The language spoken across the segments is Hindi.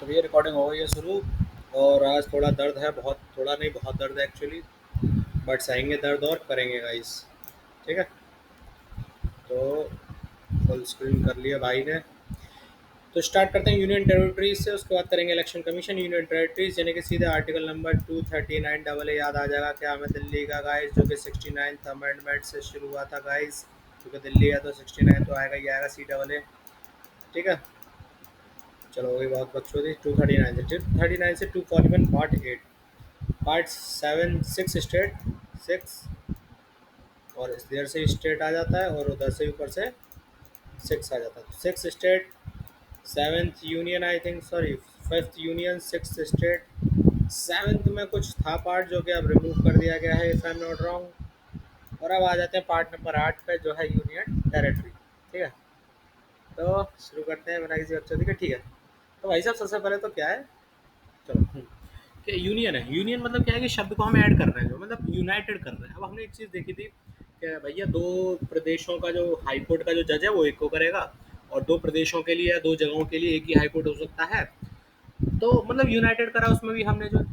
तो ये रिकॉर्डिंग हो गई है शुरू। और आज थोड़ा दर्द है, बहुत थोड़ा नहीं बहुत दर्द है एक्चुअली। बट सहेंगे दर्द और करेंगे गाइस। ठीक है। तो फुल स्क्रीन कर लिया भाई ने। तो स्टार्ट करते हैं यूनियन टेरिटरीज से, उसके बाद करेंगे इलेक्शन कमीशन। यूनियन टेरिटरीज यानी कि सीधे आर्टिकल नंबर 239 डबल ए याद आ जाएगा क्या हमें, दिल्ली का गाइस, जो कि 69th अमेंडमेंट से शुरू हुआ था गाइस। क्योंकि दिल्ली है तो 69 तो आएगा ही आएगा, सी डबल ए। ठीक है। चलो वही बहुत बच्चों थी। 239 से पार्ट 8, पार्ट 7 6 स्टेट, 6, और इधर से स्टेट आ जाता है और उधर से ऊपर से 6 आ जाता है। 6 state, 7th union I think, sorry 5th union, 6 state. 7th में कुछ था पार्ट जो कि अब रिमूव कर दिया गया है, if I am not wrong. और अब आ जाते हैं पार्ट नंबर 8 पे, जो है यूनियन टेरिटरी। ठीक है। तो शुरू करते हैं बिना किसी बच्चों के। ठीक है। तो भाई साहब सबसे पहले तो क्या है, चलो कि यूनियन है। यूनियन मतलब क्या है कि शब्द को हम ऐड कर रहे हैं, जो मतलब यूनाइटेड कर रहे हैं। अब हमने एक चीज़ देखी थी कि भैया दो प्रदेशों का जो हाई कोर्ट का जो जज है वो एक को करेगा, और दो प्रदेशों के लिए या दो जगहों के लिए एक ही हाई कोर्ट हो सकता है। तो मतलब यूनाइटेड करा उसमें भी हमने, जो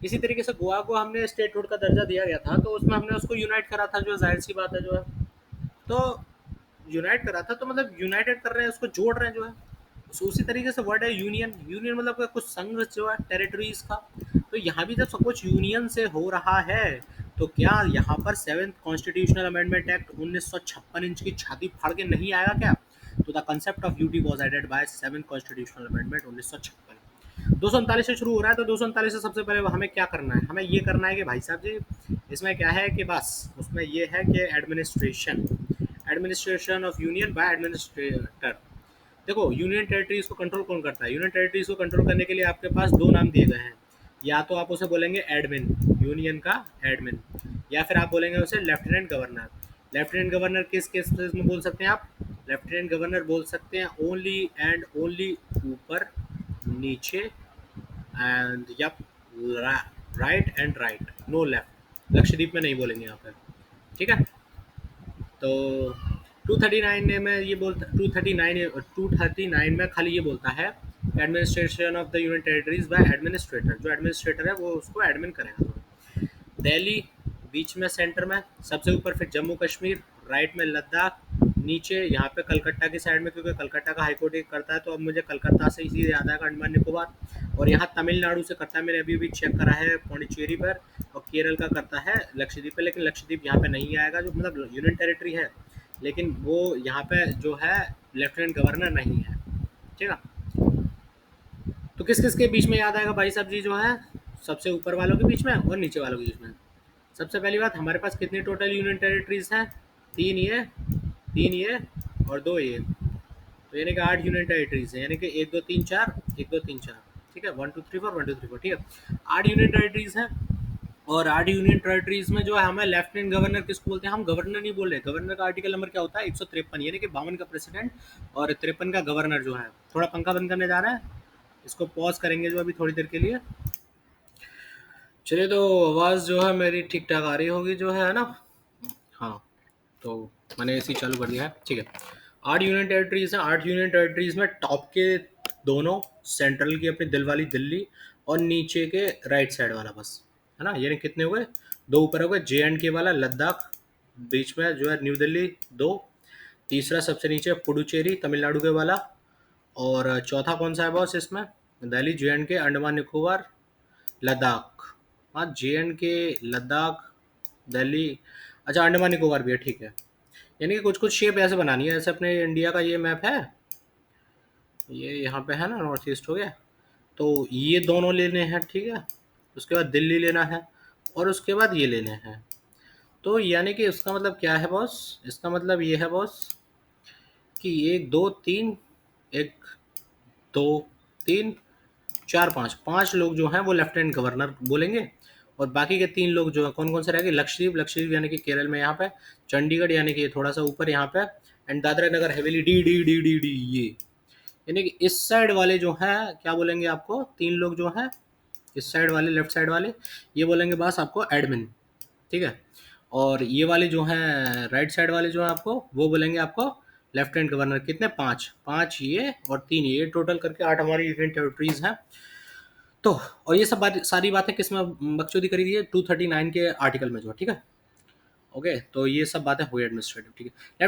इसी तरीके से गोवा को हमने स्टेटहुड का दर्जा दिया गया था, तो उसमें हमने उसको यूनाइट करा था, जो जाहिर सी बात है जो है। तो यूनाइट करा था तो मतलब यूनाइटेड कर रहे हैं, उसको जोड़ रहे हैं जो है। तो उसी तरीके से वर्ड है यूनियन। यूनियन मतलब क्या, कुछ संघ जो है टेरिटरीज का। तो यहाँ भी जब सब कुछ यूनियन से हो रहा है, तो क्या यहाँ पर 7th constitutional amendment act 1956 inch की छाती फाड़ के नहीं आएगा क्या? तो the concept of UT was added by 7th constitutional amendment 1956। 239 से शुरू हो रहा है, तो 239 से सबसे पहले हमें क्या करना है, हमें ये करना है कि भाई साहब जी, इसमें क्या है कि बस उसमें ये है कि administration, administration of union by administrator. देखो यूनियन टेरिटरीज को कंट्रोल कौन करता है? यूनियन टेरिटरीज को कंट्रोल करने के लिए आपके पास दो नाम दिए गए हैं। या तो आप उसे बोलेंगे एडमिन, यूनियन का एडमिन, या फिर आप बोलेंगे उसे लेफ्टिनेंट गवर्नर। लेफ्टिनेंट गवर्नर किस केस में बोल सकते हैं आप? लेफ्टिनेंट गवर्नर बोल सकते हैं ओनली एंड ओनली ऊपर, नीचे, and yup, right and right, no left. Lakshadweep में नहीं बोलेंगे यहाँ पर। ठीक है। तो 239 में ये बोलता, 239 में खाली ये बोलता है administration of the union territories by administrator. जो एडमिनिस्ट्रेटर है वो उसको एडमिन करेगा। दिल्ली बीच में, सेंटर में, सबसे ऊपर फिर जम्मू कश्मीर, राइट में लद्दाख, नीचे यहाँ पे कलकत्ता की साइड में, क्योंकि कलकत्ता का हाईकोर्ट एक करता है, तो अब मुझे कलकत्ता से इसी याद आएगा, अंडमान निकोबार। और यहाँ तमिलनाडु से करता है, मैंने अभी भी चेक करा है पौंडीचेरी पर। और केरल का करता है लक्षद्वीप पे, लेकिन लक्षद्वीप यहाँ पे नहीं आएगा, जो मतलब यूनियन टेरिटरी है, लेकिन वो यहाँ पे जो है लेफ्टिनेंट गवर्नर नहीं है। ठीक है। तो किस किस के बीच में याद आएगा भाई साहब जी जो है? सबसे ऊपर वालों के बीच में और नीचे वालों के बीच में। सबसे पहली बात, हमारे पास कितनी टोटल यूनियन टेरिटरीज हैं? तीन ये, तीन ये, और दो ये। तो यानी कि 8 यूनियन टेरिटरीज हैं, यानी कि 1 2 3 4, 1 2 3 4। ठीक है, 1 2 3 4, 1 2 3 4। ठीक है, 8 यूनियन टेरिटरीज हैं। और 8 यूनियन टेरिटरीज में जो है हमें लेफ्टिनेंट गवर्नर किसको बोलते हैं? हम गवर्नर नहीं बोल रहे। गवर्नर का आर्टिकल नंबर क्या होता है? 153, यानी कि 52 का प्रेसिडेंट और 53 का गवर्नर जो है। थोड़ा पंखा बंद करने जा रहा है, इसको पॉज करेंगे जो अभी थोड़ी देर के लिए। चलिए, तो आवाज़ जो है मेरी ठीक ठाक आ रही होगी जो है ना? हाँ। तो मैंने एसी चालू कर दिया है। ठीक है। 8 यूनियन टेरिटरीज हैं। 8 यूनियन टेरिटरीज में टॉप के दोनों, सेंट्रल की अपनी दिल वाली दिल्ली, और नीचे के राइट साइड वाला बस, है ना? यानी कितने हुए? दो ऊपर हो गए, JNK वाला लद्दाख, बीच में जो है न्यू दिल्ली, दो। तीसरा सबसे नीचे पुडुचेरी तमिलनाडु के वाला। और चौथा कौन सा है बॉस इसमें? दिल्ली, JNK, अंडमान निकोबार, लद्दाख। हाँ, JNK, लद्दाख, दिल्ली। अच्छा, अंडमान निकोबार भी है। ठीक है। यानी कि कुछ कुछ शेप ऐसे बनानी है, जैसे अपने इंडिया का ये मैप है, ये यहाँ पे है ना, नॉर्थ ईस्ट हो गया। तो ये दोनों लेने हैं, ठीक है। उसके बाद दिल्ली लेना है, और उसके बाद ये लेने हैं। तो यानी कि इसका मतलब क्या है बॉस? इसका मतलब ये है बॉस कि एक दो तीन, एक दो तीन, चार, पाँच, पाँच लोग जो हैं वो लेफ्टिनेंट गवर्नर बोलेंगे। और बाकी के तीन लोग जो है कौन कौन से रहेंगे? लक्षद्वीप, लक्षद्वीप यानी कि केरल में यहाँ पे, चंडीगढ़ यानी कि थोड़ा सा ऊपर यहाँ पे, and Dadra Nagar Haveli, D D D D D ये। यानी कि इस साइड वाले जो हैं क्या बोलेंगे आपको? तीन लोग जो हैं इस साइड वाले, लेफ्ट साइड वाले, ये बोलेंगे बस आपको एडमिन। ठीक है। और ये वाले जो हैं राइट साइड वाले जो हैं आपको, वो बोलेंगे आपको लेफ्टिनेंट गवर्नर कितने, 5, 5 ये और 3 ये, टोटल करके 8 हमारी यूनियन टेरिटरीज हैं। तो और ये सब बात, सारी बातें किसमें बकचोदी करी गई है, 239 के आर्टिकल में जो, ठीक है। ओके, तो ये सब बातें हुई एडमिनिस्ट्रेटिव, ठीक है।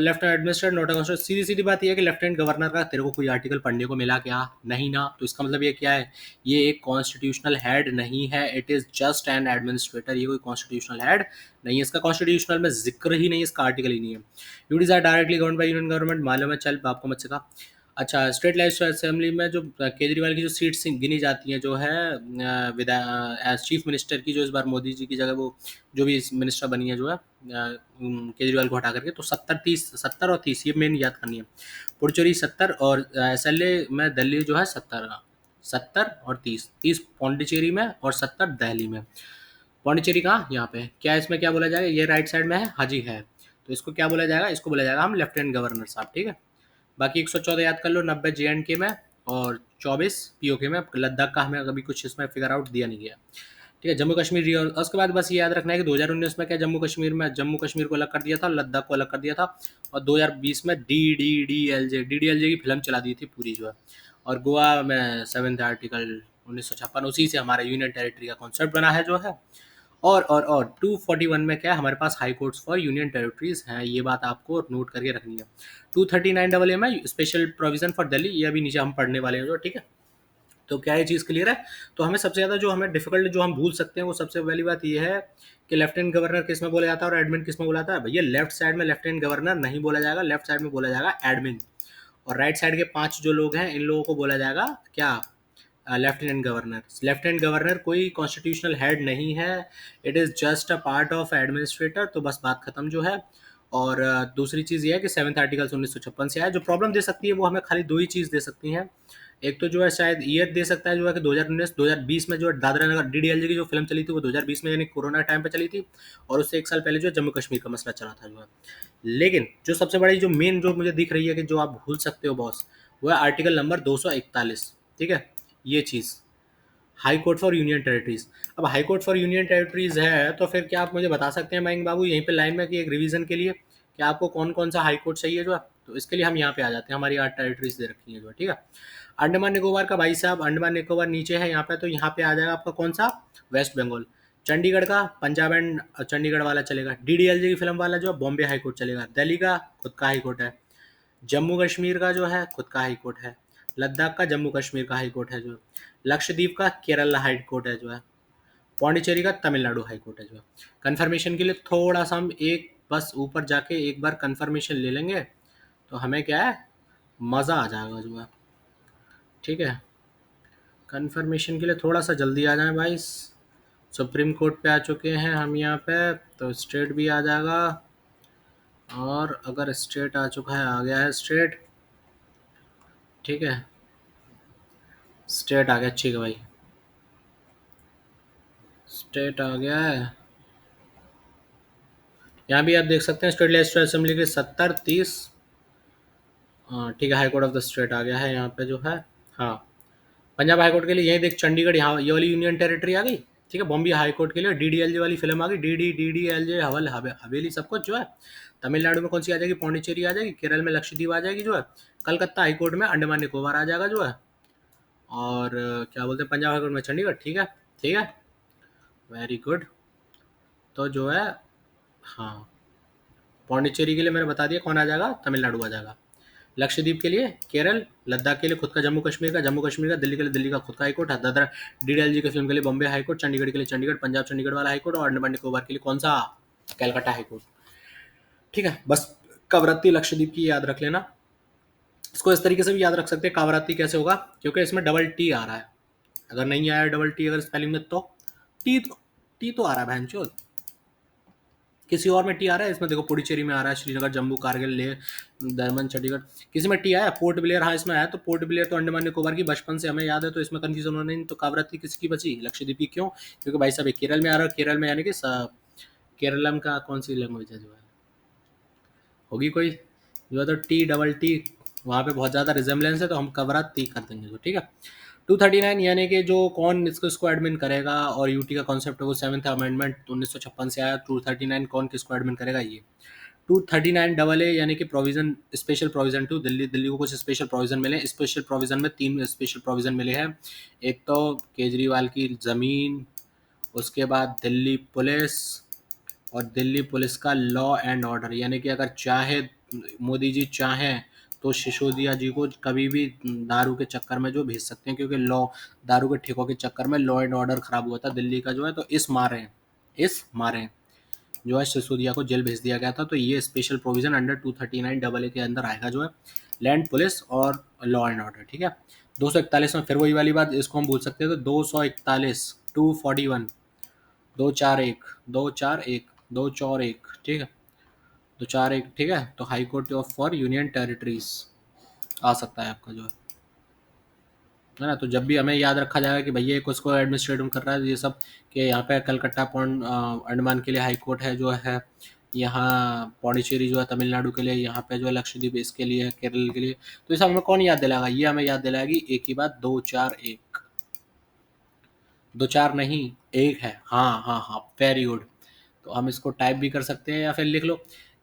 लेफ्ट एडमिनिस्ट्रेटिव नोट कॉन्स्टिट्यूशन, सीधी सीधी बात ये है कि लेफ्टिनेंट गवर्नर का तेरे को कोई आर्टिकल पढ़ने को मिला क्या, नहीं ना, तो इसका मतलब ये क्या है, ये एक कॉन्स्टिट्यूशनल हेड नहीं है, it is just an administrator, ये कोई कॉन्स्टिट्यूशनल हेड नहीं है, इसका कॉन्स्टिट्यूशनल में जिक्र ही नहीं है, इसका आर्टिकल ही नहीं है। Duties are directly govern by union government, मालूम है, चल आपको मत सिखा। अच्छा, स्टेट लेजिस्लेटिव असेंबली में जो केजरीवाल की जो सीट्स गिनी जाती हैं, जो है विदा एज चीफ मिनिस्टर की, जो इस बार मोदी जी की जगह वो जो भी मिनिस्टर बनी है जो है केजरीवाल को हटा करके, तो 70 और 30 ये मेन याद करनी है। पुडुचेरी 70 और SLA में दिल्ली जो है 70 और 30 पौंडीचेरी में और 70 दिल्ली में। पौंडीचेरी कहाँ, यहाँ पे क्या, इसमें क्या बोला जाएगा, ये राइट साइड में है, हाँ जी है, तो इसको क्या बोला जाएगा, इसको बोला जाएगा हम लेफ्टिनेंट गवर्नर साहब, ठीक है। बाकी 114 याद कर लो, 90 JNK में और 24 POK में। लद्दाख का हमें कभी कुछ इसमें फिगर आउट दिया नहीं गया, ठीक है। जम्मू कश्मीर और उसके बाद बस ये याद रखना है कि 2019 में क्या, जम्मू कश्मीर को अलग कर दिया था, लद्दाख को अलग कर दिया था, और 2020 में DDLJ की फिल्म चला दी थी पूरी जो है, और गोवा में 7th आर्टिकल 1956 उसी से हमारा यूनियन टेरिटरी का कॉन्सेप्ट बना है जो है। और 241 में क्या है, हमारे पास high courts for union territories हैं, ये बात आपको नोट करके रखनी है। 239 AA में स्पेशल प्रोविजन फॉर दिल्ली, ये अभी नीचे हम पढ़ने वाले हैं जो, ठीक है। तो क्या ये चीज़ क्लियर है, तो हमें सबसे ज़्यादा जो हमें डिफिकल्ट जो हम भूल सकते हैं, वो सबसे पहली बात ये है कि लेफ्टिनेंट गवर्नर किस में बोला जाता है और एडमिन किस में बोला जाता है। भैया लेफ्ट साइड में लेफ्टिनेंट गवर्नर नहीं बोला जाएगा, लेफ्ट साइड में बोला जाएगा एडमिन, और राइट साइड के 5 जो लोग हैं, इन लोगों को बोला जाएगा क्या, लेफ्टिनेंट गवर्नर। लेफ्टिनेंट गवर्नर कोई कॉन्स्टिट्यूशनल हेड नहीं है, it is just a part of administrator, तो बस बात खत्म जो है। और दूसरी चीज़ ये है कि 7th आर्टिकल 1956 से आया, जो प्रॉब्लम दे सकती है वो हमें खाली 2 ही चीज़ दे सकती हैं। एक तो जो है शायद ईयर दे सकता है जो है कि 2019 2020 में जो है दादरा नगर DDLJ की जो फिल्म चली थी वो 2020 में, यानी कोरोना टाइम पे चली थी, और उससे 1 साल पहले जो है जम्मू कश्मीर का मसला चला था जो है। लेकिन जो सबसे बड़ी जो मेन जो मुझे दिख रही है कि जो आप भूल सकते हो बॉस, वो है आर्टिकल नंबर 241, ठीक है, ये चीज़, high court for union territories. अब high court for union territories है, तो फिर क्या आप मुझे बता सकते हैं मयंक बाबू यहीं पे लाइन में कि एक रिवीजन के लिए कि आपको कौन कौन सा हाई कोर्ट चाहिए जो है, तो इसके लिए हम यहाँ पे आ जाते हैं, हमारी 8 टेरिटरीज दे रखी है जो है, ठीक है। अंडमान निकोबार का भाई साहब, अंडमान निकोबार नीचे है यहाँ पे, तो यहाँ पे आ जाएगा आपका कौन सा, वेस्ट बंगाल। चंडीगढ़ का पंजाब एंड चंडीगढ़ वाला चलेगा, DDLJ की फिल्म वाला जो है बॉम्बे हाई कोर्ट चलेगा, दिल्ली का खुद का हाई कोर्ट है, जम्मू कश्मीर का जो है खुद का हाई कोर्ट है, लद्दाख का जम्मू कश्मीर का हाई कोर्ट है जो, लक्षद्वीप का केरला हाई कोर्ट है जो है, पौंडीचेरी का तमिलनाडु हाई कोर्ट है जो है। कन्फर्मेशन के लिए थोड़ा सा हम एक बस ऊपर जाके एक बार कन्फर्मेशन ले लेंगे, तो हमें क्या है, मज़ा आ जाएगा जो है, ठीक है। कन्फर्मेशन के लिए थोड़ा सा जल्दी आ जाए भाई, सुप्रीम कोर्ट पे आ चुके हैं हम यहाँ पे, तो स्टेट भी आ जाएगा, और अगर स्टेट आ चुका है, आ गया है स्टेट, ठीक है, स्टेट आ गया, ठीक है भाई, स्टेट आ गया है। यहाँ भी आप देख सकते हैं स्टेट लेजिस्लेटिव असेंबली के 70 30, हाँ ठीक है, high court of the state आ गया है यहाँ पे जो है। हाँ, पंजाब हाई कोर्ट के लिए यही देख, चंडीगढ़ यहाँ ये वाली यूनियन टेरिटरी आ गई, ठीक है। बॉम्बे हाई कोर्ट के लिए DDLJ वाली फिल्म आ गई, DDLJ हवेली सब कुछ जो है। तमिलनाडु में कौन सी आ जाएगी, पौंडीचेरी आ जाएगी, केरल में लक्षद्वीप आ जाएगी जो है, कलकत्ता हाई कोर्ट में अंडमान निकोबार आ जाएगा जो है, और क्या बोलते हैं पंजाब हाई कोर्ट में चंडीगढ़, ठीक है, ठीक है, वेरी गुड। तो जो है, हाँ, पौंडीचेरी के लिए मैंने बता दिया कौन आ जाएगा, तमिलनाडु आ जाएगा। लक्षद्वीप के लिए केरल, लद्दाख के लिए खुद का जम्मू कश्मीर का, दिल्ली के लिए दिल्ली का खुद का हाईकोर्ट, दादरा DDLJ की फिल्म के लिए बॉम्बे हाईकोर्ट, चंडीगढ़ के लिए चंडीगढ़ पंजाब चंडीगढ़ वाला हाईकोर्ट, और अंडमान निकोबार के लिए कौन सा, कैलकाटा हाईकोर्ट, ठीक है। बस कावरत्ती लक्षद्वीप की याद रख लेना, इसको इस तरीके से भी याद रख सकते हैं, कावरत्ती कैसे होगा, क्योंकि इसमें डबल टी आ रहा है, अगर नहीं आया डबल टी अगर स्पेलिंग में, तो टी तो आ रहा है बहनचोद, किसी और में टी आ रहा है, इसमें देखो पुडुचेरी में आ रहा है, श्रीनगर जम्मू कारगिल लेह दमन चंडीगढ़, किसी में टी आया, पोर्ट ब्लेयर, हाँ इसमें आया, तो पोर्ट ब्लेयर तो अंडमान निकोबार की बचपन से हमें याद है, तो इसमें कंफ्यूजन होना नहीं, तो कावरत्ती किसकी बची, लक्षद्वीप की, क्यों, क्योंकि भाई साहब केरल में आ रहा है, केरल में यानी कि केरलम का कौन सी लैंग्वेज है जो है, होगी कोई जो है, तो टी डबल टी वहाँ पे बहुत ज़्यादा रिजेम्बलेंस है, तो हम कावरत्ती कर देंगे, तो ठीक है। 239 यानी कि जो कौन इसको एडमिन करेगा, और यूटी का कॉन्सेप्ट है वो 7th अमेंडमेंट 1956 से आया, 239 कौन किसको एडमिन करेगा ये, 239 AA यानी कि provision, special provision to Delhi, Delhi को कुछ स्पेशल प्रोविजन मिले। स्पेशल प्रोविजन में 3 स्पेशल प्रोविजन मिले हैं। एक तो केजरीवाल की ज़मीन, उसके बाद दिल्ली पुलिस, और दिल्ली पुलिस का लॉ एंड ऑर्डर, यानी कि अगर चाहे मोदी जी चाहें तो सिसोदिया जी को कभी भी दारू के चक्कर में जो भेज सकते हैं, क्योंकि लॉ, दारू के ठेकों के चक्कर में लॉ एंड ऑर्डर खराब हुआ था दिल्ली का जो है, तो इस मारे जो है सिसोदिया को जेल भेज दिया गया था। तो ये स्पेशल प्रोविजन अंडर 239 AA के अंदर आएगा जो है, लैंड पुलिस और लॉ एंड ऑर्डर, ठीक है। 241 में फिर वही वाली बात, इसको हम बोल सकते हैं तो 241, 241, 241, 241, 241, ठीक है, 241, ठीक है। तो high court of for union territories आ सकता है आपका जो है ना। तो जब भी हमें याद रखा जाएगा कि भैया एक उसको एडमिनिस्ट्रेटिव कर रहा है ये सब, कि यहाँ पे कलकत्ता पौंड अंडमान के लिए हाई कोर्ट है जो है, यहाँ पौंडीचेरी जो है तमिलनाडु के लिए, यहाँ पे जो है लक्षद्वीप इसके लिए है, केरल के लिए। तो ये सब हमें कौन याद दिलाएगा? ये हमें याद दिलाएगी एक ही बात, 241। 2-4 नहीं, एक है, हाँ हाँ हाँ, वेरी गुड। तो हम इसको टाइप भी कर सकते हैं या फिर लिख लो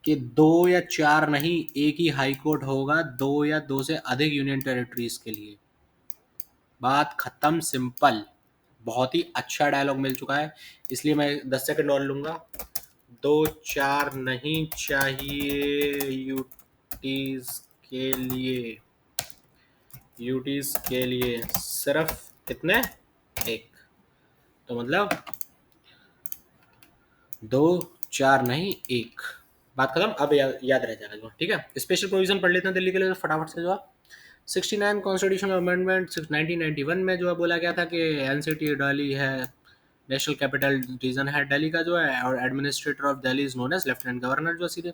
कि 2 या 4 नहीं, एक ही हाई कोर्ट होगा 2 या 2 से अधिक यूनियन टेरिटरीज के लिए। बात खत्म, सिंपल। बहुत ही अच्छा डायलॉग मिल चुका है, इसलिए मैं 10 सेकंड और लूंगा। 2-4 नहीं चाहिए यूटीज के लिए, यूटीज के लिए सिर्फ कितने? एक। तो मतलब 2-4 नहीं, एक। बात खत्म, अब याद रह जाएगा जो, ठीक है। स्पेशल प्रोविजन पढ़ लेते हैं दिल्ली के लिए फटाफट से जो है। 69 कॉन्स्टिट्यूशनल अमेंडमेंट 1991 में जो है बोला गया था कि एनसीटी दिल्ली है, नेशनल कैपिटल रीजन है दिल्ली का जो है, और administrator of Delhi is known as lieutenant governor जो सीधे।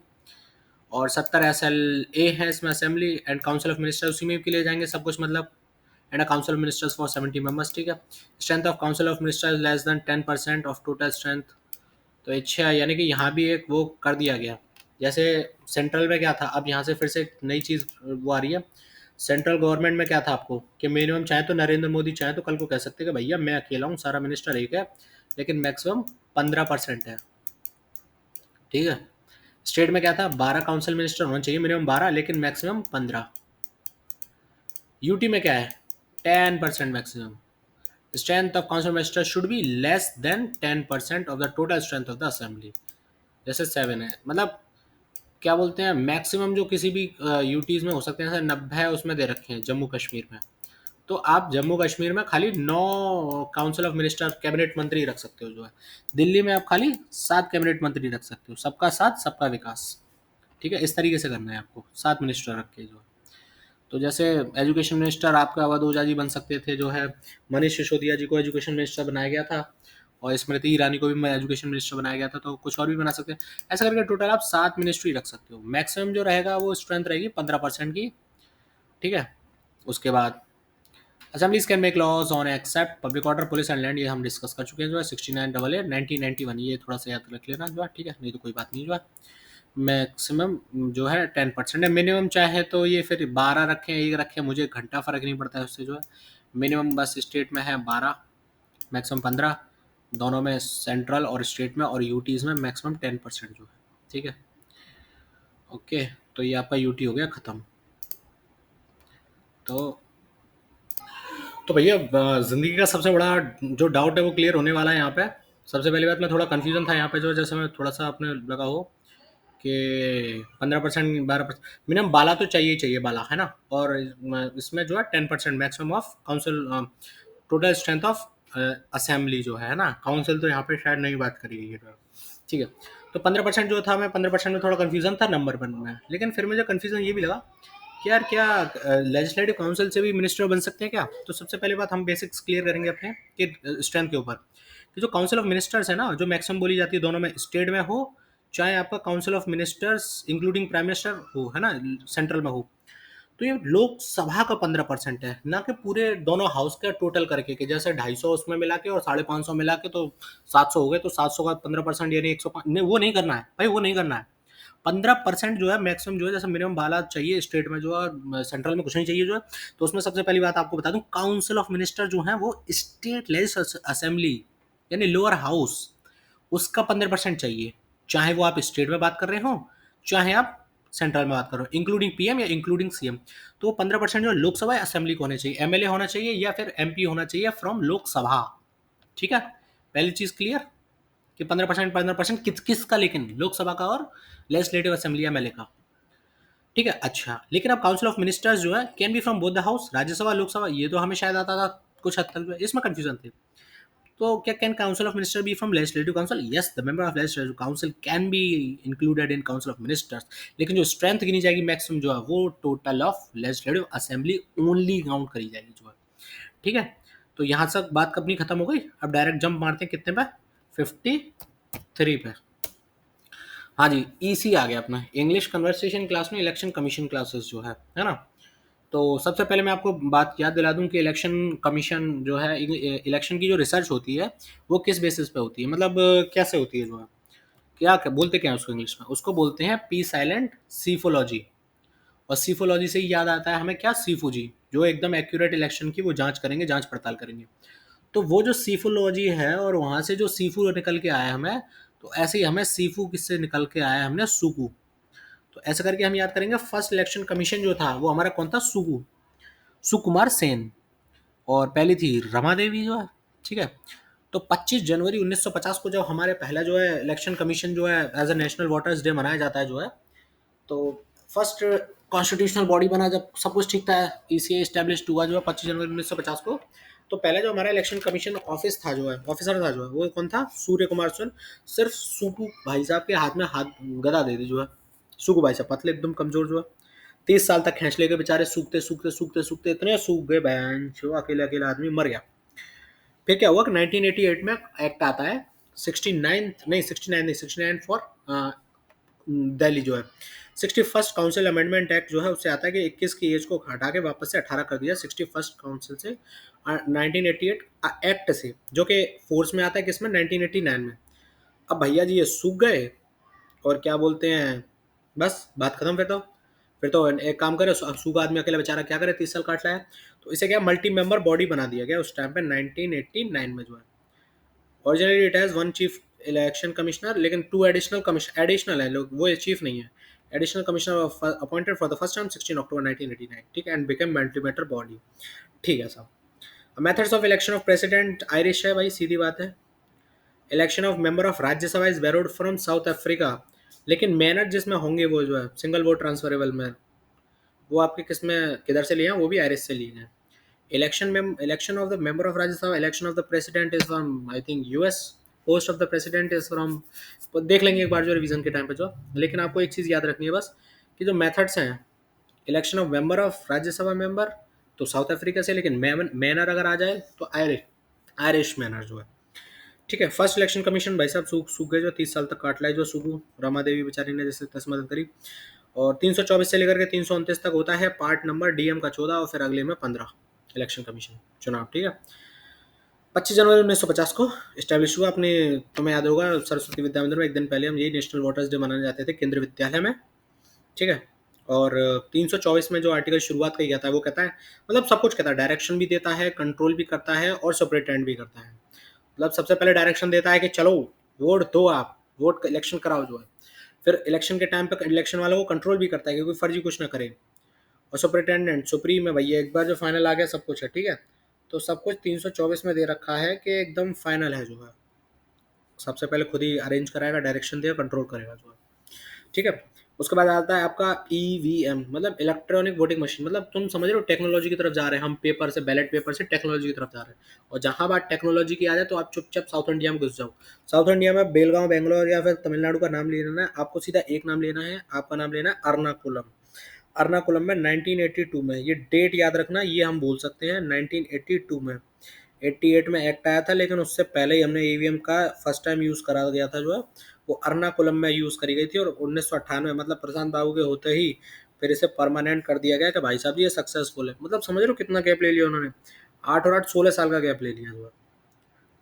और 70 SLA है इसमें, assembly and council of minister उसी में के लिए जाएंगे सब कुछ, मतलब and a council of ministers for 70 members, ठीक है। Strength of council of ministers less than 10% of total strength. तो अच्छा, यानी कि यहाँ भी एक वो कर दिया गया, जैसे सेंट्रल में क्या था, अब यहाँ से फिर से नई चीज़ वो आ रही है। सेंट्रल गवर्नमेंट में क्या था आपको कि मिनिमम चाहे तो नरेंद्र मोदी चाहे तो कल को कह सकते हैं कि भैया मैं अकेला हूँ, सारा मिनिस्टर एक है, लेकिन मैक्सिमम 15% है, ठीक है। स्टेट में क्या था, 12 काउंसिल मिनिस्टर होना चाहिए, मिनिमम 12, लेकिन मैक्सिमम 15। यूटी में क्या है, 10% maximum. Strength of council minister should be less than 10% of the total strength of the assembly, जैसे 7 है, मतलब क्या बोलते हैं, मैक्सिमम जो किसी भी यूटीज में हो सकते हैं, जैसे 90 है उसमें दे रखे हैं जम्मू कश्मीर में। तो आप जम्मू कश्मीर में खाली 9 काउंसिल ऑफ मिनिस्टर कैबिनेट मंत्री रख सकते हो जो है, दिल्ली में आप खाली 7 कैबिनेट मंत्री रख सकते हो, सबका साथ सबका विकास, ठीक है। इस तरीके से करना है आपको, 7 मिनिस्टर रख के जो है। तो जैसे एजुकेशन मिनिस्टर आपका अवध ओझा जी बन सकते थे जो है, मनीष सिसोदिया जी को एजुकेशन मिनिस्टर बनाया गया था, और स्मृति ईरानी को भी एजुकेशन मिनिस्टर बनाया गया था, तो कुछ और भी बना सकते हैं। ऐसा करके टोटल आप 7 मिनिस्ट्री रख सकते हो, मैक्सिमम जो रहेगा वो स्ट्रेंथ रहेगी 15% की, ठीक है। उसके बाद assemblies can make laws on except public order, police and land, ये हम डिस्कस कर चुके हैं जो है। 69 AA 1991, ये थोड़ा सा याद रख लेना जो है, ठीक है, नहीं तो कोई बात नहीं जो है। मैक्सिमम जो है 10% है, मिनिमम चाहे तो ये फिर 12 रखें, एक रखें, मुझे घंटा फर्क नहीं पड़ता है उससे जो है। मिनिमम बस स्टेट में है 12, मैक्सिमम 15, दोनों में सेंट्रल और स्टेट में, और यूटीज में मैक्सिमम 10% जो है, ठीक है। ओके, तो ये आपका यूटी हो गया ख़त्म। तो भैया ज़िंदगी का सबसे बड़ा जो डाउट है वो क्लियर होने वाला है यहाँ पे। सबसे पहली बात, मैं थोड़ा कन्फ्यूजन था यहाँ पे जो, जैसे मैं थोड़ा सा आपने लगा हो कि 15%, 12% मिनिमम, बाला तो चाहिए ही चाहिए, बाला है ना। और इसमें जो है 10% maximum of council total strength of assembly जो है ना, काउंसिल तो यहाँ पे शायद नहीं बात करी गई है, ठीक है। तो 15% जो था, मैं 15% में थोड़ा कन्फ्यूजन था नंबर वन में, लेकिन फिर मुझे कन्फ्यूजन ये भी लगा कि यार क्या लेजिस्लेटिव काउंसिल से भी मिनिस्टर बन सकते हैं क्या? तो सबसे पहले बात हम बेसिक्स क्लियर करेंगे अपने कि स्ट्रेंथ के ऊपर, कि जो काउंसिल ऑफ मिनिस्टर्स है ना, जो मैक्सिमम बोली जाती है, दोनों में, स्टेट में हो चाहे आपका council of ministers including prime minister हो, है ना, सेंट्रल में हो, तो ये लोकसभा का 15% है, ना कि पूरे दोनों हाउस का टोटल करके, कि जैसे 250 उसमें मिला के और 550 मिला के तो 700 हो गए, तो 700 का 15% यानी 105, नहीं वो नहीं करना है भाई, वो नहीं करना है। 15% जो है मैक्सिमम जो है, जैसे मिनिमम 12 चाहिए स्टेट में जो है, सेंट्रल में कुछ नहीं चाहिए जो है। तो उसमें सबसे पहली बात आपको बता दूं, काउंसिल ऑफ मिनिस्टर जो है वो स्टेट लेजिस्लेटिव असेंबली यानी लोअर हाउस, उसका 15% चाहिए, चाहे वो आप स्टेट में बात कर रहे हो, चाहे आप सेंट्रल में बात करो, इंक्लूडिंग पीएम या इंक्लूडिंग सीएम। तो वो 15% जो लोकसभा या असेंबली को होने चाहिए, एमएलए होना चाहिए या फिर एमपी होना चाहिए फ्रॉम लोकसभा। ठीक है, पहली चीज क्लियर कि 15% किस किसका, लेकिन लोकसभा का और लेजिस्लेटिव असेंबली एमएलए का। ठीक है, अच्छा, लेकिन अब काउंसिल ऑफ मिनिस्टर्स जो है can be from both the house, Rajya Sabha Lok Sabha, ये तो हमें शायद आता था कुछ हद तक, इसमें कंफ्यूजन थे। तो क्या can council of minister be from legislative council? Yes, the member of legislative council can be included in council of ministers, लेकिन जो स्ट्रेंथ गिनी जाएगी मैक्सिमम जो है वो total of legislative assembly only count करी जाएगी जो है। ठीक है, तो यहाँ तक बात अपनी खत्म हो गई। अब डायरेक्ट जंप मारते हैं कितने पे, 53 पे। हाँ जी, ईसी आ गया अपना इंग्लिश कन्वर्सेशन क्लास में इलेक्शन कमीशन क्लासेस जो है ना। तो सबसे पहले मैं आपको बात याद दिला दूं कि इलेक्शन कमीशन जो है, इलेक्शन की जो रिसर्च होती है वो किस बेसिस पे होती है, मतलब कैसे होती है जो है, क्या बोलते क्या है उसको इंग्लिश में, उसको बोलते हैं पी साइलेंट सीफोलॉजी। और सीफोलॉजी से ही याद आता है हमें क्या, सीफोजी, जो एकदम एक्यूरेट इलेक्शन की वो जांच करेंगे, जांच पड़ताल करेंगे। तो वो जो सीफोलॉजी है और वहां से जो सीफू निकल के आया हमें, तो ऐसे ही हमें सीफू किससे निकल के आया हमने, सुकू। तो ऐसा करके हम याद करेंगे, फर्स्ट इलेक्शन कमीशन जो था वो हमारा कौन था, सुकू, सुकुमार सेन। और पहली थी रमा देवी जो है। ठीक है, तो 25 जनवरी 1950 को जब हमारे पहला जो है इलेक्शन कमीशन जो है as a national voters day मनाया जाता है जो है, तो फर्स्ट कॉन्स्टिट्यूशनल बॉडी बना जब सब कुछ ठीक था, ईसीए स्टैब्लिश हुआ जो है 25 जनवरी 1950 को। तो पहला जो हमारा इलेक्शन कमीशन ऑफिस था जो है, ऑफिसर था जो है, वो कौन था, सूर्य कुमार सेन। सिर्फ सुकू भाई साहब के हाथ में हाथ गदा दे दी जो है, सुकू भाई साहब पतले एकदम कमजोर जो है, 30 साल तक खींच लेके बेचारे, सूखते सूखते सूखते सूखते इतने सूख गए बहन जो, अकेले अकेले आदमी मर गया। फिर क्या हुआ कि 1988 में एक्ट आता है, 69 नहीं 69 नहीं 69 फॉर दिल्ली जो है, 61st काउंसिल अमेंडमेंट एक्ट जो है उससे आता है कि 21 की एज को हटा के वापस से 18 कर दिया 61st काउंसिल से, 1988 एक्ट से, जो कि फोर्स में आता है किसमें, 1989 में। अब भैया जी ये सूख गए, और क्या बोलते हैं, बस बात खत्म। फिर तो एक काम करे, अब सूखा आदमी अकेला बेचारा क्या करे, 30 साल काट लाया। तो इसे क्या मल्टी मेंबर बॉडी बना दिया गया उस टाइम पे 1989 में जो है। Originally it has one chief election commissioner, लेकिन टू एडिशनल कमिश्नर, एडिशनल है लोग, वो चीफ नहीं है। Additional commissioner appointed for the first time 16 अक्टूबर 1989। ठीक है, एंड बिकम मल्टीमेटर बॉडी। ठीक है साहब। Methods of election of president Irish है भाई, सीधी बात है। Election of member of Rajya Sabha is बैरोड from south Africa, लेकिन मैनर जिसमें होंगे वो जो है सिंगल वोट ट्रांसफरेबल में, वो आपके किस में किधर से लिए हैं, वो भी आयरिश से लिए हैं। Election of the member of Rajya Sabha, election of the president is from I think US, post of the president is from, देख लेंगे एक बार जो रिवीजन के टाइम पे जो। लेकिन आपको एक चीज़ याद रखनी है बस, कि जो मेथड्स हैं election of member of Rajya Sabha member, तो साउथ अफ्रीका से, लेकिन मैनर अगर आ जाए तो आयरिश, आयरिश मैनर जो है। ठीक है, फर्स्ट इलेक्शन कमीशन भाई साहब सूख सूख गए जो, 30 साल तक काट लाए जो सुबह रमा देवी बेचारी ने जैसे तस मदद करी। और 324 से लेकर के 329 तक होता है पार्ट नंबर डीएम का 14 और फिर अगले में 15 इलेक्शन कमीशन चुनाव। ठीक है, 25 जनवरी 1950 को इस्टेब्लिश हुआ अपने, तुम्हें याद होगा सरस्वती विद्या मंदिर में एक दिन पहले हम यही नेशनल वोटर्स डे मनाने जाते थे केंद्रीय विद्यालय में। ठीक है, और 324 में जो आर्टिकल शुरुआत किया था वो कहता है, मतलब सब कुछ कहता है, डायरेक्शन भी देता है, कंट्रोल भी करता है और सुपरिटेंड भी करता है। मतलब सबसे पहले डायरेक्शन देता है कि चलो वोट दो, आप वोट इलेक्शन कराओ जो है। फिर इलेक्शन के टाइम पे इलेक्शन वालों को कंट्रोल भी करता है कि कोई फर्जी कुछ ना करे। और सुपरिटेंडेंट सुप्रीम है भैया, एक बार जो फाइनल आ गया सब कुछ है। ठीक है, तो सब कुछ 324 में दे रखा है कि एकदम फाइनल है जो है, सबसे पहले खुद ही अरेंज कराएगा, डायरेक्शन देगा, कंट्रोल करेगा जो है। ठीक है, उसके बाद आता है आपका ईवीएम, मतलब इलेक्ट्रॉनिक वोटिंग मशीन, मतलब तुम समझ रहे हो टेक्नोलॉजी की तरफ जा रहे हैं हम, पेपर से बैलेट पेपर से टेक्नोलॉजी की तरफ जा रहे हैं। और जहां बात टेक्नोलॉजी की आ जाए तो आप चुपचाप साउथ इंडिया में घुस जाओ। साउथ इंडिया में बेलगांव, बेंगलोर या फिर तमिलनाडु का नाम लेना है आपको, सीधा एक नाम लेना है, आपका नाम लेना है अर्नाकुलम। अर्नाकुलम में 1982 में, ये डेट याद रखना, ये हम बोल सकते हैं 1982 में। 88 में एक्ट आया था, लेकिन उससे पहले ही हमने ईवीएम का फर्स्ट टाइम यूज़ करा गया था जो है, वो अर्नाकुलम में यूज़ करी गई थी। और 1998 मतलब प्रशांत बाबू के होते ही फिर इसे परमानेंट कर दिया गया कि भाई साहब ये सक्सेसफुल है। मतलब समझ रहे हो कितना गैप ले लिया उन्होंने, 8 और 8 16 साल का गैप ले लिया जो है।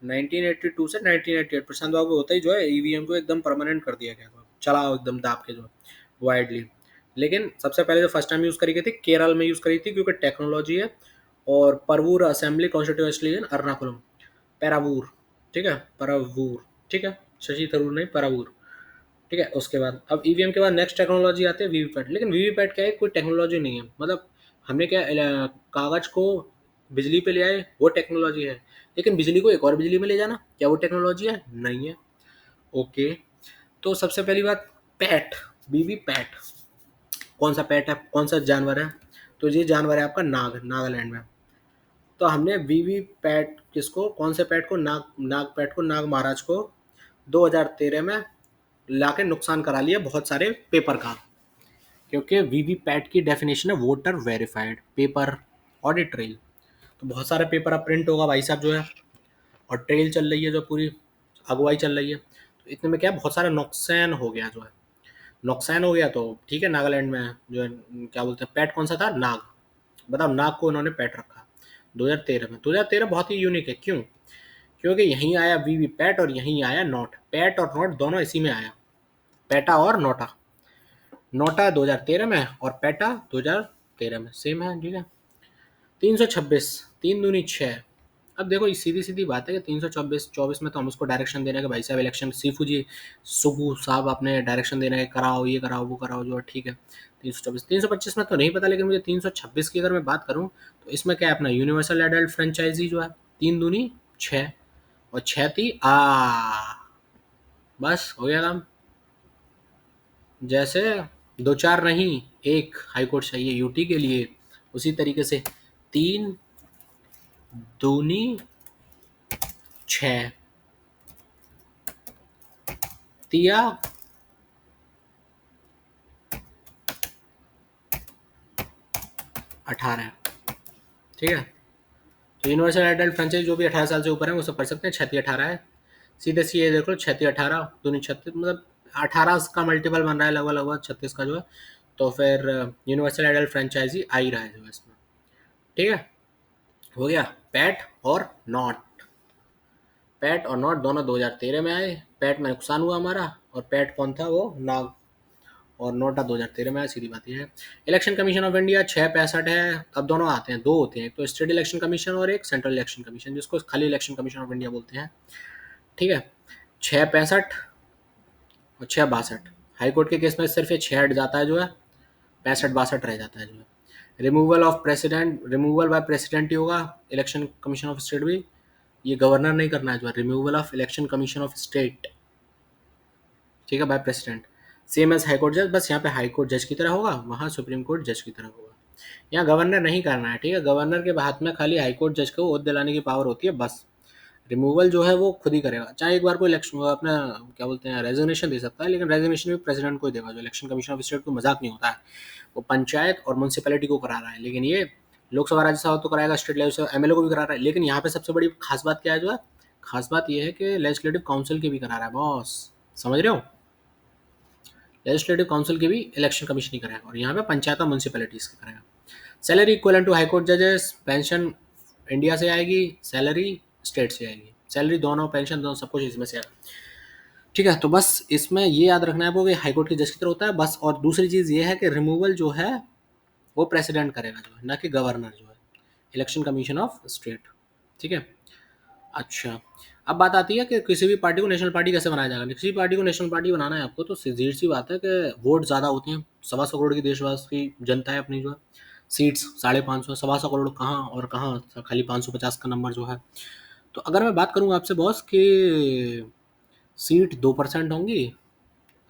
1982 से 1988 प्रशांत बाबू होते ही जो है ईवीएम को एकदम परमानेंट कर दिया गया था, चलाओ एकदम दाब के जो है वाइडली। लेकिन सबसे पहले जो फर्स्ट टाइम यूज़ करी गई थी केरल में यूज़ करी थी, क्योंकि टेक्नोलॉजी है। और परवूर असेंबली कॉन्स्टिट्यूएंसी अर्नाकुलम, पेरावूर। ठीक है, परवूर। ठीक है, शशि थरूर नहीं, परवूर। ठीक है। उसके बाद अब ईवीएम के बाद नेक्स्ट टेक्नोलॉजी आती है वीवीपैट। लेकिन वीवीपैट क्या है, कोई टेक्नोलॉजी नहीं है। मतलब हमने क्या कागज को बिजली पे ले आए, वो टेक्नोलॉजी है। लेकिन बिजली को एक और बिजली में ले जाना, क्या वो टेक्नोलॉजी है? नहीं है। ओके। तो सबसे पहली बात, पैट, वीवीपैट कौन सा पैट है, कौन सा जानवर है? तो ये जानवर है आपका नाग, नागालैंड में। तो हमने वीवी पैट किसको, कौन से पैट को, नाग, नाग पैट को, नाग महाराज को 2013 में लाके नुकसान करा लिया बहुत सारे पेपर का। क्योंकि वीवी पैट की डेफिनेशन है voter verified paper audit trail. तो बहुत सारे पेपर अब प्रिंट होगा भाई साहब जो है, और ट्रेल चल रही है जो पूरी अगुवाई चल रही है। तो इतने में क्या है, बहुत सारा नुकसान हो गया जो है, नुकसान हो गया। तो ठीक है, नागालैंड में जो है क्या बोलते हैं, पैट कौन सा था, नाग। बताओ, नाग को उन्होंने पैट रखा 2013 में। 2013 बहुत ही यूनिक है, क्यों? क्योंकि यहीं आया वीवी पैट और यहीं आया नोट। पैट और नोट दोनों इसी में आया, पैटा और नोटा। नोटा 2013 में और पैटा 2013 में, सेम है। ठीक है। 326, तीन दूनी छः। अब देखो ये सीधी सीधी बात है कि 324 24 में तो हम उसको डायरेक्शन देने के, भाई साहब इलेक्शन सीफू जी, सुबू साहब अपने डायरेक्शन देने के, कराओ ये कराओ वो कराओ जो है, ठीक है। 324 325 में तो नहीं पता, लेकिन मुझे 326 की अगर मैं बात करूँ तो इसमें क्या है, अपना यूनिवर्सल एडल्ट फ्रेंचाइजी जो है, तीन दूनी छः, और छः थी बस हो गया काम। जैसे दो चार नहीं, एक हाईकोर्ट चाहिए यूटी के लिए, उसी तरीके से तीन दूनी छः, तिया 18। ठीक है। तो यूनिवर्सल एडल्ट फ्रेंचाइज जो भी 18 साल से ऊपर है वो सब पढ़ सकते हैं। 36 18 है, सीधे सी ये देख लो, 36 18 दूनी 36, मतलब 18 का मल्टीपल बन रहा है लगभग लगभग 36 का जो है। तो फिर यूनिवर्सल एडल्ट फ्रेंचाइजी आ ही रहा है जो है इसमें। ठीक है, हो गया। पैट और नॉट, पैट और नॉट दोनों 2013 में आए। पैट में नुकसान हुआ हमारा, और पैट कौन था, वो नाग, और नोटा 2013 में आया। सीधी बात यह है। इलेक्शन कमीशन ऑफ इंडिया 665 है। अब दोनों आते हैं, दो होते हैं, एक तो स्टेट इलेक्शन कमीशन और एक सेंट्रल इलेक्शन कमीशन, जिसको खाली इलेक्शन कमीशन ऑफ इंडिया बोलते हैं। ठीक है। 665 और 662, हाईकोर्ट के केस में सिर्फ ये 6 हट जाता है जो है, 65 62 रह जाता है जो है। Removal of president, removal by president ही होगा इलेक्शन कमीशन ऑफ स्टेट भी, ये गवर्नर नहीं करना है जो है, removal of election commission of state, ठीक है, by president. Same as high court जज, बस यहाँ पे हाईकोर्ट जज की तरह होगा, वहाँ सुप्रीम कोर्ट जज की तरह होगा। यहाँ गवर्नर नहीं करना है, ठीक है। गवर्नर के हाथ में खाली हाईकोर्ट जज को ओथ दिलाने की पावर होती है बस। रिमूवल जो है वो खुद ही करेगा, चाहे एक बार को इलेक्शन अपना क्या बोलते हैं रेजिग्नेशन दे सकता है, लेकिन रेजिग्नेशन भी प्रेसिडेंट को ही देगा। जो इलेक्शन कमीशन ऑफ स्टेट को मजाक नहीं होता है, वो पंचायत और म्यूनसिपैलिटी को करा रहा है, लेकिन ये लोकसभा राज्यसभा तो कराएगा, स्टेट लेवल से एमएलए को भी करा रहा है। लेकिन यहाँ पे सबसे बड़ी खास बात क्या है जो है, खास बात ये है कि लेजिस्लेटिव काउंसिल के भी करा रहा है बॉस, समझ रहे हो। लेजिस्लेटिव काउंसिल के भी इलेक्शन कमीशन ही कराएगा, और यहाँ पे पंचायत और म्यूनसिपैलिटीज का कराएगा। सैलरी इक्वल टू हाईकोर्ट जजेस, पेंशन इंडिया से आएगी, सैलरी स्टेट से आएगी, सैलरी दोनों पेंशन दोनों सब कुछ इसमें से आएगा। ठीक है। तो बस इसमें ये याद रखना है आपको कि हाईकोर्ट की जज की तरह होता है बस। और दूसरी चीज़ ये है कि रिमूवल जो है वो प्रेसिडेंट करेगा जो है, ना कि गवर्नर जो है, इलेक्शन कमीशन ऑफ स्टेट। ठीक है। अच्छा, अब बात आती है कि किसी भी पार्टी को नेशनल पार्टी कैसे बनाया जाएगा। किसी भी पार्टी को नेशनल पार्टी बनाना है आपको, तो सीधी सी बात है कि वोट ज़्यादा होते हैं। 125 करोड़ की देशवासी की जनता है अपनी जो है, सीट्स 550, 125 करोड़ कहाँ और कहाँ, खाली 550 का नंबर जो है। तो अगर मैं बात करूँ आपसे बॉस कि सीट 2% होंगी,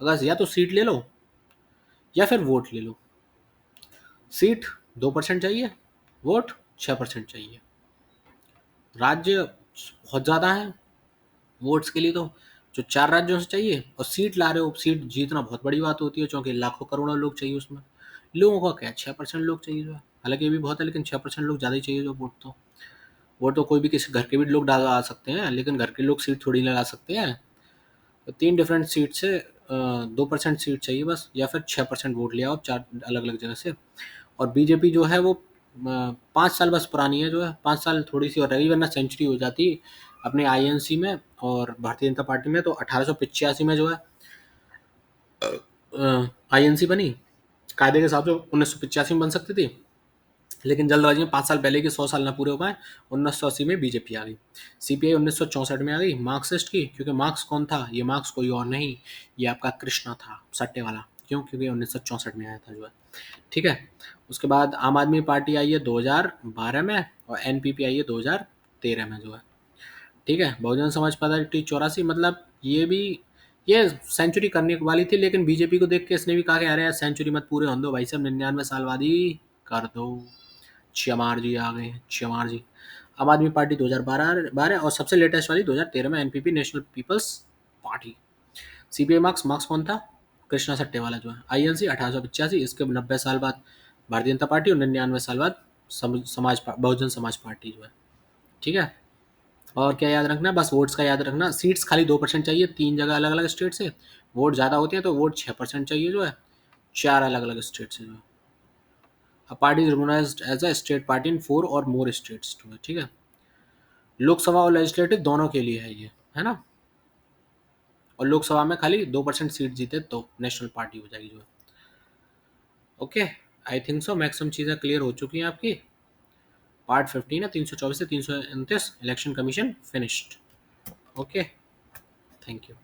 अगर या तो सीट ले लो या फिर वोट ले लो। सीट 2% चाहिए, वोट 6% चाहिए। राज्य बहुत ज़्यादा है वोट्स के लिए, तो जो 4 राज्यों से चाहिए, और सीट ला रहे हो, सीट जीतना बहुत बड़ी बात होती है, क्योंकि लाखों करोड़ों लोग चाहिए उसमें। लोगों का क्या, 6% लोग चाहिए जो है, हालांकि ये भी बहुत है, लेकिन 6% लोग ज़्यादा ही चाहिए जो वोट। तो वोट तो कोई भी किसी घर के भी लोग डाल आ सकते हैं, लेकिन घर के लोग सीट थोड़ी लगा सकते हैं। तो 3 डिफरेंट सीट से 2% सीट चाहिए बस, या फिर 6% वोट लिया आप 4 अलग अलग जगह से। और बीजेपी जो है वो 5 साल बस पुरानी है जो है, 5 साल थोड़ी सी और रहेगी, वरना सेंचुरी हो जाती अपने आईएनसी में और भारतीय जनता पार्टी में। तो 1885 में जो है आईएनसी बनी, कायदे के हिसाब से 1985 में बन सकती थी, लेकिन जल्दबाजी में 5 साल पहले के 100 साल ना पूरे हो पाए, 1980 में बीजेपी आ गई। सीपीआई 1964 में आ गई मार्क्सिस्ट की, क्योंकि मार्क्स कौन था, ये मार्क्स कोई और नहीं, ये आपका कृष्णा था सट्टे वाला। क्यों? क्योंकि 1964 में आया था जो है। ठीक है। उसके बाद आम आदमी पार्टी आई है 2012 में, और एनपीपी आई है 2013 में जो है। ठीक है। बहुजन समाज पार्टी 84, मतलब ये सेंचुरी करने वाली थी, लेकिन बीजेपी को देख के इसने भी कहा कि अरे यार सेंचुरी मत पूरे होने दो भाई साहब, 99 साल बाद ही कर दो। चमार जी आ गए हैं, चमार जी। आम आदमी पार्टी 2012 12, और सबसे लेटेस्ट वाली 2013 में NPP, national people's party. CPI Marx, Marx कौन था, कृष्णा सट्टे वाला जो है। आईएनसी 1885, इसके 90 साल बाद भारतीय जनता पार्टी, और 99 साल बाद बहुजन समाज पार्टी जो है। ठीक है। और क्या याद रखना है, बस वोट्स का याद रखना, सीट्स खाली 2% चाहिए, 3 जगह अलग अलग स्टेट से। वोट ज़्यादा होते हैं तो वोट 6% चाहिए जो है, 4 अलग अलग स्टेट से जो है। A party is recognized as a state party in 4 or more states जो है। ठीक है। लोकसभा और लेजिस्लेटिव दोनों के लिए है ये, है ना। और लोकसभा में खाली 2% सीट जीते तो नेशनल पार्टी हो जाएगी जो है। Okay. I think so maximum चीज़ें क्लियर हो चुकी हैं आपकी। पार्ट 15 है, 324 से 329, election commission finished. Okay. Thank you.